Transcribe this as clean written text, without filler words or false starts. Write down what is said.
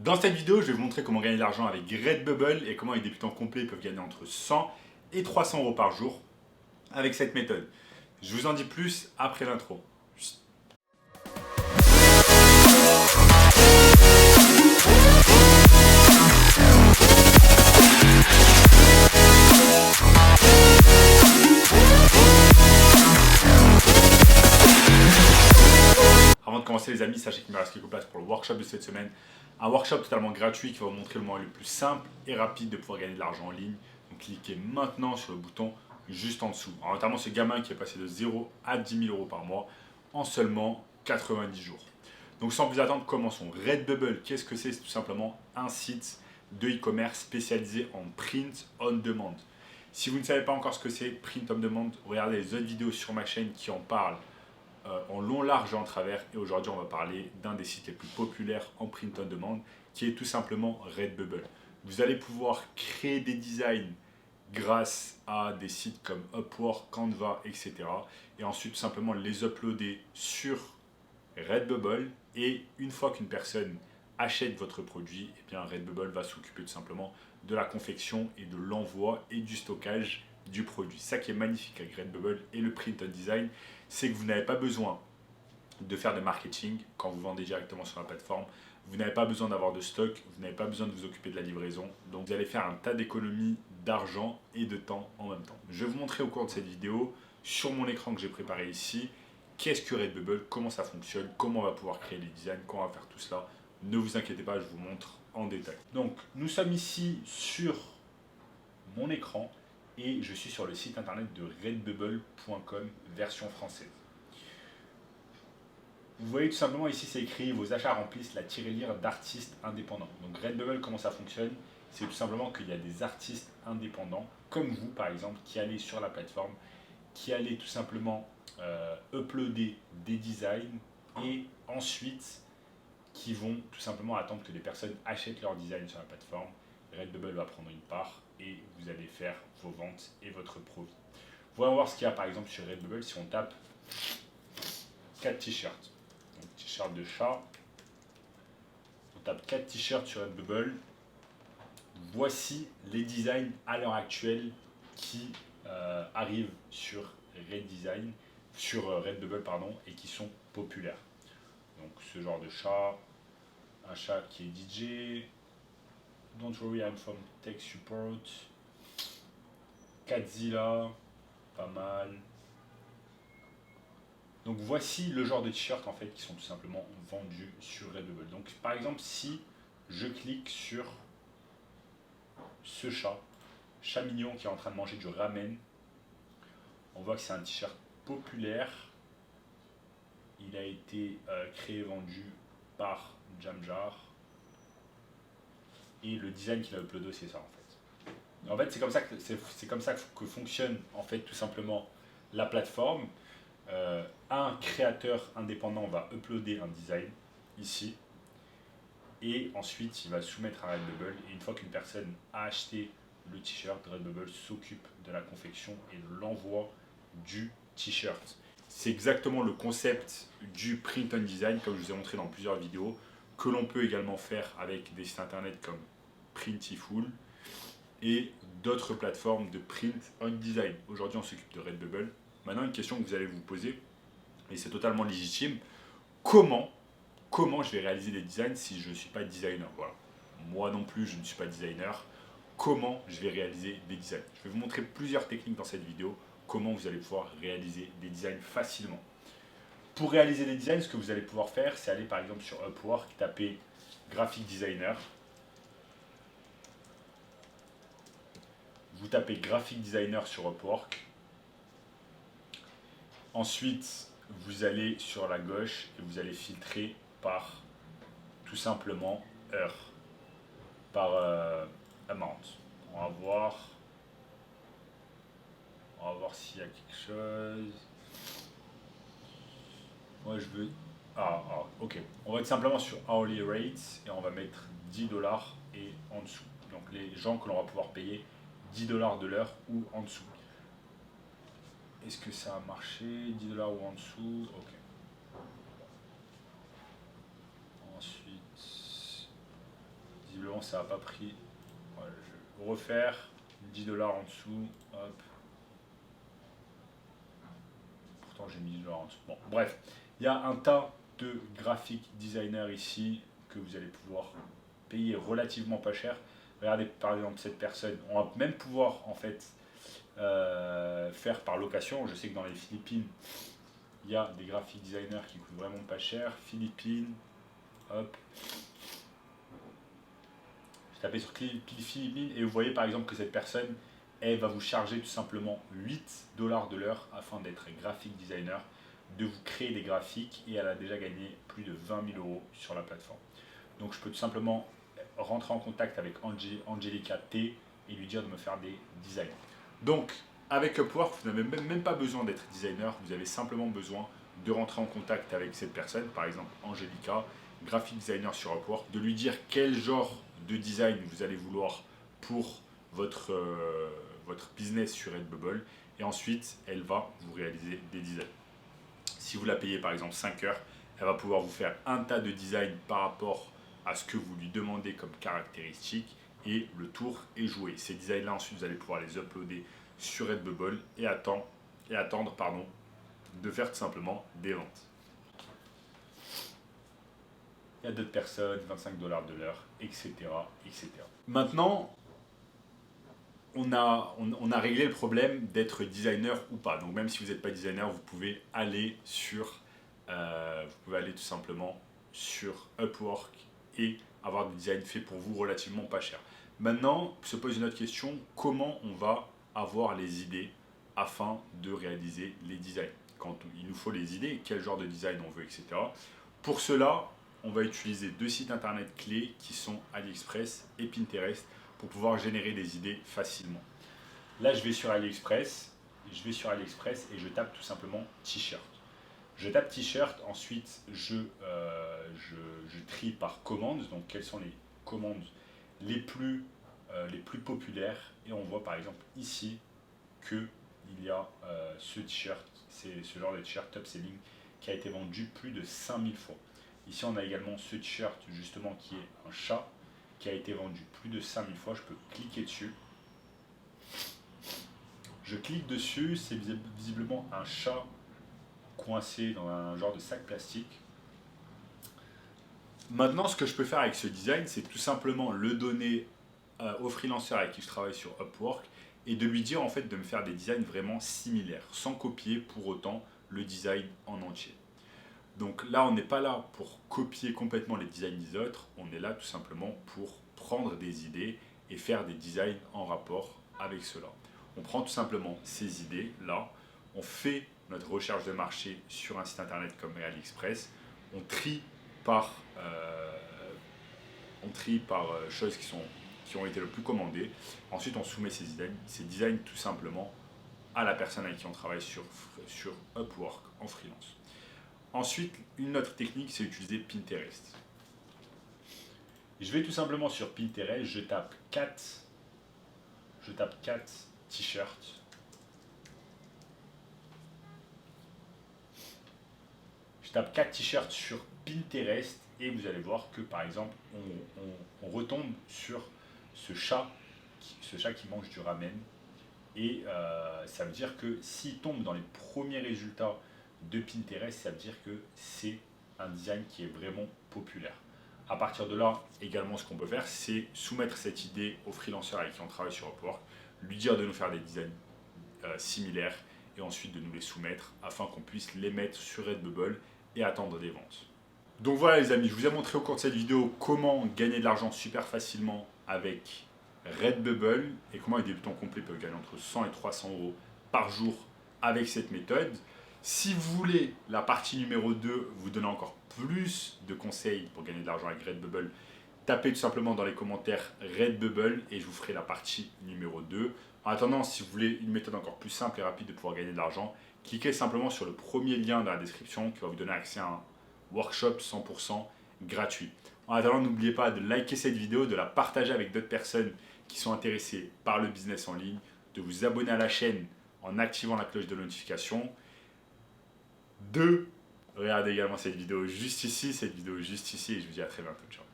Dans cette vidéo, je vais vous montrer comment gagner de l'argent avec Redbubble et comment les débutants complets peuvent gagner entre 100 et 300 euros par jour avec cette méthode. Je vous en dis plus après l'intro. Avant de commencer les amis, sachez qu'il me reste quelques places pour le workshop de cette semaine. Un workshop totalement gratuit qui va vous montrer le moyen le plus simple et rapide de pouvoir gagner de l'argent en ligne. Donc cliquez maintenant sur le bouton juste en dessous. Alors, notamment ce gamin qui est passé de 0 à 10 000 euros par mois en seulement 90 jours. Donc sans plus attendre, commençons. Redbubble, qu'est-ce que c'est? C'est tout simplement un site de e-commerce spécialisé en print on demand. Si vous ne savez pas encore ce que c'est, print on demand, regardez les autres vidéos sur ma chaîne qui en parlent en long, large et en travers. Et aujourd'hui, on va parler d'un des sites les plus populaires en print on demand, qui est tout simplement Redbubble. Vous allez pouvoir créer des designs grâce à des sites comme Upwork, Canva, etc. Et ensuite, tout simplement les uploader sur Redbubble. Et une fois qu'une personne achète votre produit, eh bien Redbubble va s'occuper tout simplement de la confection et de l'envoi et du stockage du produit. Ça qui est magnifique avec Redbubble et le print on design, c'est que vous n'avez pas besoin de faire de marketing quand vous vendez directement sur la plateforme. Vous n'avez pas besoin d'avoir de stock, vous n'avez pas besoin de vous occuper de la livraison. Donc vous allez faire un tas d'économies d'argent et de temps en même temps. Je vais vous montrer au cours de cette vidéo, sur mon écran que j'ai préparé ici, qu'est-ce que Redbubble, comment ça fonctionne, comment on va pouvoir créer les designs, comment on va faire tout cela. Ne vous inquiétez pas, je vous montre en détail. Donc nous sommes ici sur mon écran et je suis sur le site internet de redbubble.com version française. Vous voyez tout simplement ici c'est écrit vos achats remplissent la tirelire d'artistes indépendants. Donc Redbubble, comment ça fonctionne? C'est tout simplement qu'il y a des artistes indépendants comme vous par exemple qui allez sur la plateforme, qui allez tout simplement uploader des designs et ensuite qui vont tout simplement attendre que les personnes achètent leur design sur la plateforme. Redbubble va prendre une part et vous allez faire vos ventes et votre profit. Voyons voir ce qu'il y a par exemple sur Redbubble si on tape 4 t-shirts. T-shirt de chat. On tape 4 t-shirts sur Redbubble. Voici les designs à l'heure actuelle qui arrivent sur Redbubble et qui sont populaires. Donc ce genre de chat, un chat qui est DJ, Don't worry I'm from tech support, Godzilla, pas mal. Donc voici le genre de t-shirts en fait qui sont tout simplement vendus sur Redbubble. Donc par exemple si je clique sur ce chat mignon qui est en train de manger du ramen, on voit que c'est un t-shirt populaire. Il a été créé et vendu par Jamjar. Et le design qu'il a uploadé, c'est ça en fait. En fait, c'est comme ça que fonctionne en fait tout simplement la plateforme. Un créateur indépendant va uploader un design ici et ensuite il va soumettre à Redbubble et une fois qu'une personne a acheté le t-shirt, Redbubble s'occupe de la confection et de l'envoi du t-shirt. C'est exactement le concept du print on design comme je vous ai montré dans plusieurs vidéos que l'on peut également faire avec des sites internet comme Printiful et d'autres plateformes de print on design. Aujourd'hui on s'occupe de Redbubble. Maintenant une question que vous allez vous poser et c'est totalement légitime, comment je vais réaliser des designs si je ne suis pas designer? Voilà. Moi non plus je ne suis pas designer. Comment je vais réaliser des designs? Je vais vous montrer plusieurs techniques dans cette vidéo, comment vous allez pouvoir réaliser des designs facilement. Pour réaliser des designs, ce que vous allez pouvoir faire, c'est aller par exemple sur Upwork, taper graphic designer. Vous tapez graphic designer sur Upwork. Ensuite, vous allez sur la gauche et vous allez filtrer par tout simplement heure, par amount. On va voir s'il y a quelque chose. Moi je veux... ok. On va être simplement sur hourly rates et on va mettre 10 $ et en dessous. Donc les gens que l'on va pouvoir payer 10 $ de l'heure ou en dessous. Est-ce que ça a marché? 10 $ ou en dessous? Ok. Ensuite, Évidemment, ça n'a pas pris. Voilà, je vais refaire 10 $ en dessous. Hop. Pourtant, j'ai mis 10 $ en dessous. Bon, bref, il y a un tas de graphic designers ici que vous allez pouvoir payer relativement pas cher. Regardez par exemple cette personne. On va même pouvoir en fait faire par location. Je sais que dans les Philippines, il y a des graphic designers qui coûtent vraiment pas cher. Philippines, hop. Je tapais sur Philippines et vous voyez par exemple que cette personne, elle va vous charger tout simplement 8 $ de l'heure afin d'être graphic designer, de vous créer des graphiques et elle a déjà gagné plus de 20 000 € sur la plateforme. Donc je peux tout simplement rentrer en contact avec Angelica T et lui dire de me faire des designs. Donc avec Upwork, vous n'avez même pas besoin d'être designer, vous avez simplement besoin de rentrer en contact avec cette personne, par exemple Angelica, graphic designer sur Upwork, de lui dire quel genre de design vous allez vouloir pour votre business sur Redbubble et ensuite elle va vous réaliser des designs. Si vous la payez par exemple 5 heures, elle va pouvoir vous faire un tas de designs par rapport à ce que vous lui demandez comme caractéristiques et le tour est joué. Ces designs là ensuite vous allez pouvoir les uploader sur Redbubble et attendre de faire tout simplement des ventes. Il y a d'autres personnes, 25 $ de l'heure, etc., etc. Maintenant, on a réglé le problème d'être designer ou pas. Donc même si vous n'êtes pas designer, vous pouvez aller tout simplement sur Upwork et avoir des designs faits pour vous relativement pas cher. Maintenant, se pose une autre question, comment on va avoir les idées afin de réaliser les designs? Quand il nous faut les idées, quel genre de design on veut, etc. Pour cela, on va utiliser 2 sites internet clés qui sont AliExpress et Pinterest pour pouvoir générer des idées facilement. Là, je vais sur AliExpress et je tape tout simplement t-shirt. Je tape t-shirt, ensuite je trie par commande, donc quelles sont les commandes les plus populaires et on voit par exemple ici qu'il y a ce t-shirt, c'est ce genre de t-shirt top selling qui a été vendu plus de 5000 fois. Ici on a également ce t-shirt justement qui est un chat qui a été vendu plus de 5000 fois, je peux cliquer dessus. Je clique dessus, c'est visiblement un chat coincé dans un genre de sac plastique. Maintenant, ce que je peux faire avec ce design, c'est tout simplement le donner au freelanceur avec qui je travaille sur Upwork et de lui dire en fait de me faire des designs vraiment similaires, sans copier pour autant le design en entier. Donc là, on n'est pas là pour copier complètement les designs des autres, on est là tout simplement pour prendre des idées et faire des designs en rapport avec cela. On prend tout simplement ces idées là, on fait notre recherche de marché sur un site internet comme AliExpress, on trie par choses qui ont été le plus commandées. Ensuite, on soumet ces designs tout simplement à la personne avec qui on travaille sur Upwork en freelance. Ensuite, une autre technique, c'est utiliser Pinterest. Je vais tout simplement sur Pinterest, je tape 4 t-shirts. Je tape 4 t-shirts sur Pinterest et vous allez voir que par exemple, on retombe sur ce chat qui mange du ramen. Et ça veut dire que s'il tombe dans les premiers résultats de Pinterest, ça veut dire que c'est un design qui est vraiment populaire. À partir de là, également, ce qu'on peut faire, c'est soumettre cette idée au freelanceur avec qui on travaille sur Upwork, lui dire de nous faire des designs similaires et ensuite de nous les soumettre afin qu'on puisse les mettre sur Redbubble et attendre des ventes. Donc voilà les amis, je vous ai montré au cours de cette vidéo comment gagner de l'argent super facilement avec Redbubble et comment les débutants complets peuvent gagner entre 100 et 300 € par jour avec cette méthode. Si vous voulez la partie numéro 2, vous donner encore plus de conseils pour gagner de l'argent avec Redbubble, tapez tout simplement dans les commentaires Redbubble et je vous ferai la partie numéro 2. En attendant, si vous voulez une méthode encore plus simple et rapide de pouvoir gagner de l'argent, cliquez simplement sur le premier lien dans la description qui va vous donner accès à un workshop 100% gratuit. En attendant, n'oubliez pas de liker cette vidéo, de la partager avec d'autres personnes qui sont intéressées par le business en ligne, de vous abonner à la chaîne en activant la cloche de notification, de regarder également cette vidéo juste ici et je vous dis à très bientôt. Ciao.